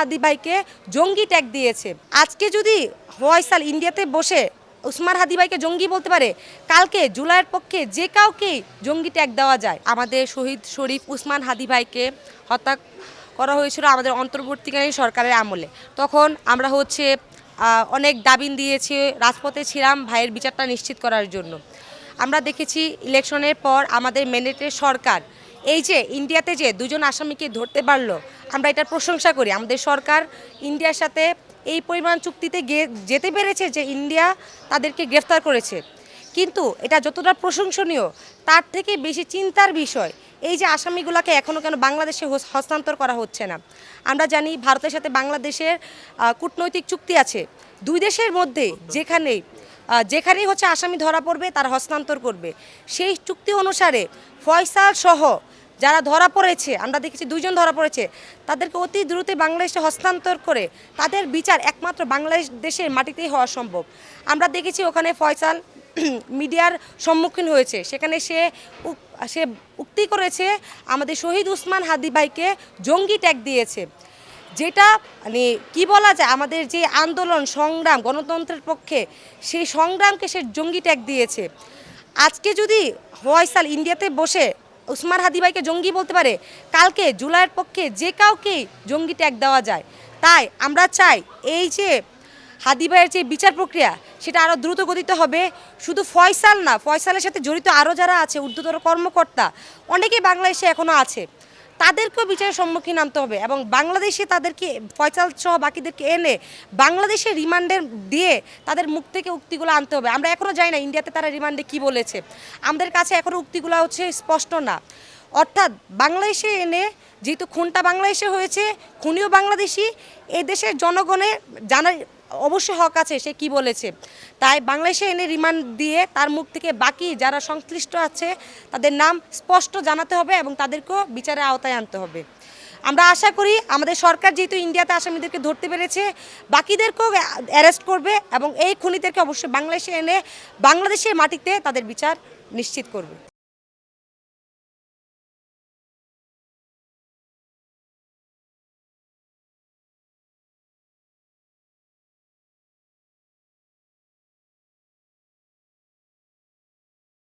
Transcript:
হাদি ভাইকে জঙ্গি ট্যাগ দিয়েছে। আজকে যদি ফয়সাল ইন্ডিয়াতে বসে উসমান হাদি ভাইকে জঙ্গি বলতে পারে, কালকে জুলাইয়ের পক্ষে যে কাউকেই জঙ্গি ট্যাগ দেওয়া যায়। আমাদের শহীদ শরীফ উসমান হাদি ভাইকে হত্যা করা হয়েছিল আমাদের অন্তর্বর্তীকালীন সরকারের আমলে। তখন আমরা অনেক দাবি দিয়েছি, রাজপথে ছিলাম ভাইয়ের বিচারটা নিশ্চিত করার জন্য। আমরা দেখেছি ইলেকশনের পর আমাদের ম্যান্ডেটের সরকার এই যে ইন্ডিয়াতে যে দুজন আসামিকে ধরতে পারলো, আমরা এটার প্রশংসা করি। আমাদের সরকার ইন্ডিয়ার সাথে এই পরিমাণ চুক্তিতে যেতে পেরেছে যে ইন্ডিয়া তাদেরকে গ্রেফতার করেছে, কিন্তু এটা যতটা প্রশংসনীয় তার থেকে বেশি চিন্তার বিষয় এই যে আসামিগুলোকে এখনও কেন বাংলাদেশে হস্তান্তর করা হচ্ছে না। আমরা জানি ভারতের সাথে বাংলাদেশের কূটনৈতিক চুক্তি আছে, দুই দেশের মধ্যে যেখানেই আসামি ধরা পড়বে তারা হস্তান্তর করবে। সেই চুক্তি অনুসারে ফয়সাল সহ যারা ধরা পড়েছে, আমরা দেখেছি দুইজন ধরা পড়েছে, তাদেরকে অতি দ্রুত বাংলাদেশে হস্তান্তর করে তাদের বিচার একমাত্র বাংলাদেশের মাটিতেই হওয়া সম্ভব। আমরা দেখেছি ওখানে ফয়সাল মিডিয়ার সম্মুখীন হয়েছে, সেখানে সে উক্তি করেছে আমাদের শহীদ উসমান হাদি ভাইকে জঙ্গি ট্যাগ দিয়েছে, যেটা মানে কী বলা যায়, আমাদের যে আন্দোলন সংগ্রাম গণতন্ত্রের পক্ষে সেই সংগ্রামকে সে জঙ্গি ট্যাগ দিয়েছে। আজকে যদি ফয়সাল ইন্ডিয়াতে বসে উসমান হাদি ভাইকে জঙ্গি বলতে পারে, কালকে জুলাইয়ের পক্ষে যে কাউকেই জঙ্গি ট্যাগ দেওয়া যায়। তাই আমরা চাই এই যে হাদি ভাইয়ের যে বিচার প্রক্রিয়া সেটা আরও দ্রুত গতিতে হবে। শুধু ফয়সাল না, ফয়সালের সাথে জড়িত আরও যারা আছে ঊর্ধ্বতর কর্মকর্তা অনেকেই বাংলাদেশে এখনও আছে, তাদেরকেও বিচারের সম্মুখীন আনতে হবে এবং বাংলাদেশে তাদেরকে ফয়সাল সহ বাকিদেরকে এনে বাংলাদেশে রিমান্ডে দিয়ে তাদের মুখ থেকে উক্তিগুলো আনতে হবে। আমরা এখনও জানি না ইন্ডিয়াতে তারা রিমান্ডে কি বলেছে, আমাদের কাছে এখনও উক্তিগুলো স্পষ্ট না। অর্থাৎ বাংলাদেশে এনে, যেহেতু খুনটা বাংলাদেশে হয়েছে, খুনিও বাংলাদেশি, এই দেশের জনগণের জানার অবশ্যই হক আছে সে কি বলেছে। তাই বাংলাদেশে এনে রিমান্ড দিয়ে তার মুখ থেকে বাকি যারা সংশ্লিষ্ট আছে তাদের নাম স্পষ্ট জানাতে হবে এবং তাদেরকেও বিচারের আওতায় আনতে হবে। আমরা আশা করি আমাদের সরকার যেহেতু ইন্ডিয়াতে আসামিদেরকে ধরতে পেরেছে, বাকিদেরকেও অ্যারেস্ট করবে এবং এই খুনিদেরকে অবশ্যই বাংলাদেশে এনে বাংলাদেশের মাটিতে তাদের বিচার নিশ্চিত করবে।